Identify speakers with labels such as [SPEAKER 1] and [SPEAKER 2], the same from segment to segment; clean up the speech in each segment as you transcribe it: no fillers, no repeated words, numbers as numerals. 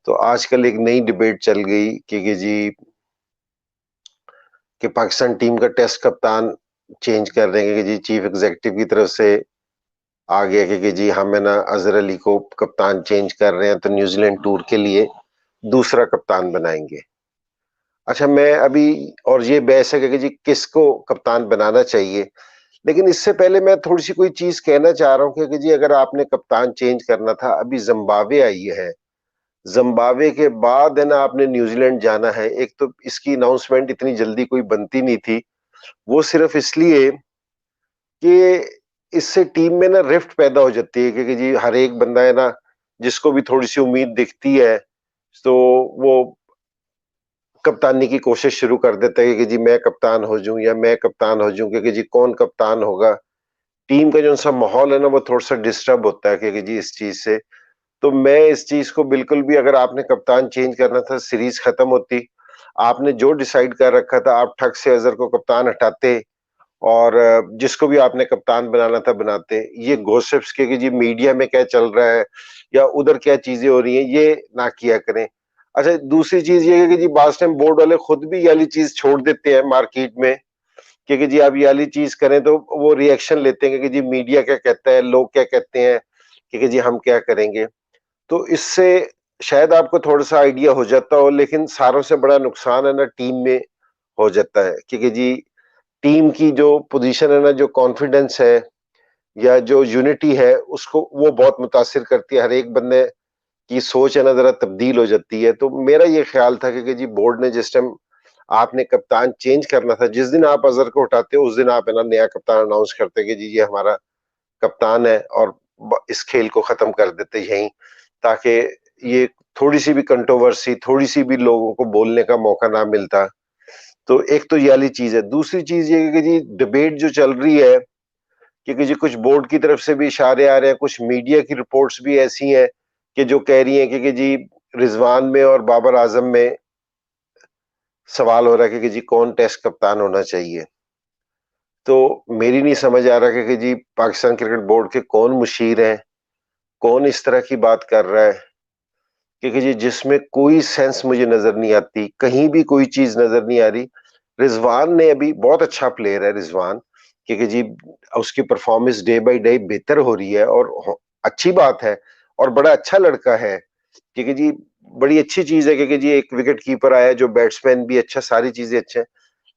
[SPEAKER 1] तो आजकल एक नई डिबेट चल गई कि जी कि पाकिस्तान टीम का टेस्ट कप्तान चेंज कर देंगे कि जी चीफ एग्जीक्यूटिव की तरफ से आ गया कि जी हम है ना अजहर अली को कप्तान चेंज कर रहे हैं तो न्यूजीलैंड टूर के लिए दूसरा कप्तान बनाएंगे। अच्छा मैं अभी और ये बहस है कि जी किसको कप्तान बनाना चाहिए, लेकिन इससे पहले मैं थोड़ी सी कोई चीज कहना चाह रहा हूँ कि जी अगर आपने कप्तान चेंज करना था, अभी जिम्बाब्वे आई है, जिम्बाब्वे के बाद है ना आपने न्यूजीलैंड जाना है। एक तो इसकी अनाउंसमेंट इतनी जल्दी कोई बनती नहीं थी, वो सिर्फ इसलिए कि इससे टीम में ना रिफ्ट पैदा हो जाती है क्योंकि जी हर एक बंदा है ना जिसको भी थोड़ी सी उम्मीद दिखती है तो वो कप्तानी की कोशिश शुरू कर देता है कि जी मैं कप्तान हो जाऊं या मैं कप्तान हो जाऊं, क्योंकि जी कौन कप्तान होगा। टीम का जो सा माहौल है ना वो थोड़ा सा डिस्टर्ब होता है क्योंकि जी इस चीज से। तो मैं इस चीज को बिल्कुल भी, अगर आपने कप्तान चेंज करना था सीरीज खत्म होती, आपने जो डिसाइड कर रखा था आप ठग से अजहर को कप्तान हटाते और जिसको भी आपने कप्तान बनाना था बनाते। ये गॉसिप्स के कि जी मीडिया में क्या चल रहा है या उधर क्या चीजें हो रही हैं ये ना किया करें। अच्छा दूसरी चीज ये है कि जी बास टाइम बोर्ड वाले खुद भी ये वाली चीज छोड़ देते हैं मार्केट में कि जी आप ये वाली चीज करें तो वो रिएक्शन लेते हैं कि जी मीडिया क्या कहता है, लोग क्या कहते हैं कि जी हम क्या करेंगे। तो इससे शायद आपको थोड़ा सा आइडिया हो जाता हो, लेकिन सारों से बड़ा नुकसान है ना टीम में हो जाता है क्योंकि जी टीम की जो पोजीशन है ना, जो कॉन्फिडेंस है या जो यूनिटी है उसको वो बहुत मुतासिर करती है। हर एक बंदे की सोच है ना जरा तब्दील हो जाती है। तो मेरा ये ख्याल था कि जी बोर्ड ने जिस टाइम आपने कप्तान चेंज करना था, जिस दिन आप अजहर को उठाते हो उस दिन आप है ना नया कप्तान अनाउंस करते कि जी ये हमारा कप्तान है और इस खेल को खत्म कर देते यहीं, ताकि ये थोड़ी सी भी कंट्रोवर्सी, थोड़ी सी भी लोगों को बोलने का मौका ना मिलता। तो एक तो ये वाली चीज है। दूसरी चीज ये है कि जी डिबेट जो चल रही है, क्योंकि जी कुछ बोर्ड की तरफ से भी इशारे आ रहे हैं, कुछ मीडिया की रिपोर्ट्स भी ऐसी हैं कि जो कह रही हैं कि जी रिजवान में और बाबर आजम में सवाल हो रहा है कि जी कौन टेस्ट कप्तान होना चाहिए। तो मेरी नहीं समझ आ रहा कि जी पाकिस्तान क्रिकेट बोर्ड के कौन मुशीर हैं, कौन इस तरह की बात कर रहा है, क्योंकि जी जिसमें कोई सेंस मुझे नजर नहीं आती, कहीं भी कोई चीज नजर नहीं आ रही। रिजवान ने अभी बहुत अच्छा प्लेयर है रिजवान, क्योंकि जी उसकी परफॉर्मेंस डे बाय डे बेहतर हो रही है और अच्छी बात है और बड़ा अच्छा लड़का है, क्योंकि जी बड़ी अच्छी चीज है क्योंकि जी एक विकेट कीपर आया जो बैट्समैन भी अच्छा, सारी चीजें अच्छे हैं।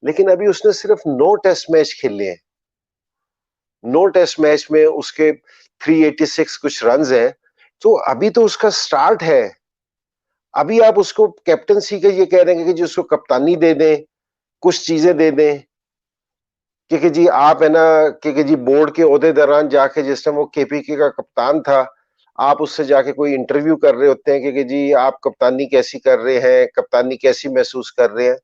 [SPEAKER 1] लेकिन अभी उसने सिर्फ 9 टेस्ट मैच खेले हैं। 9 टेस्ट मैच में उसके 386 कुछ रन है। तो अभी तो उसका स्टार्ट है। अभी आप उसको कैप्टनसी का ये कह रहे हैं कि जी उसको कप्तानी दे दें, कुछ चीजें दे दें, क्योंकि जी आप है ना, क्योंकि जी बोर्ड के ओहदे दौरान जाके जिस टाइम वो केपीके का कप्तान था, आप उससे जाके कोई इंटरव्यू कर रहे होते हैं कि जी आप कप्तानी कैसी कर रहे हैं, कप्तानी कैसी महसूस कर रहे हैं।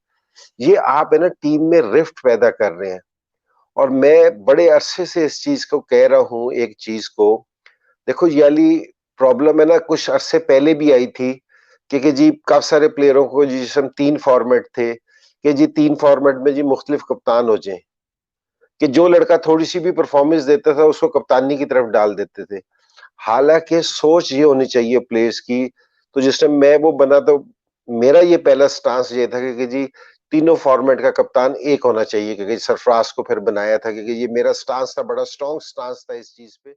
[SPEAKER 1] ये आप है ना टीम में रिफ्ट पैदा कर रहे हैं। और मैं बड़े अरसे से इस चीज को कह रहा हूं, एक चीज को देखो, ये वाली प्रॉब्लम है ना कुछ अरसे पहले भी आई थी, क्योंकि जी काफी सारे प्लेयरों को जिसम 3 फॉर्मेट थे कि जी 3 फॉर्मेट में जी मुख्तलिफ कप्तान हो जाए, कि जो लड़का थोड़ी सी भी परफॉर्मेंस देता था उसको कप्तानी की तरफ डाल देते थे। हालांकि सोच ये होनी चाहिए प्लेयर्स की। तो जिस टाइम मैं वो बना तो मेरा ये पहला स्टांस ये था कि जी तीनों फॉर्मेट का कप्तान एक होना चाहिए, क्योंकि सरफराज को फिर बनाया था, क्योंकि ये मेरा स्टांस था, बड़ा स्ट्रॉन्ग स्टांस था इस चीज पे।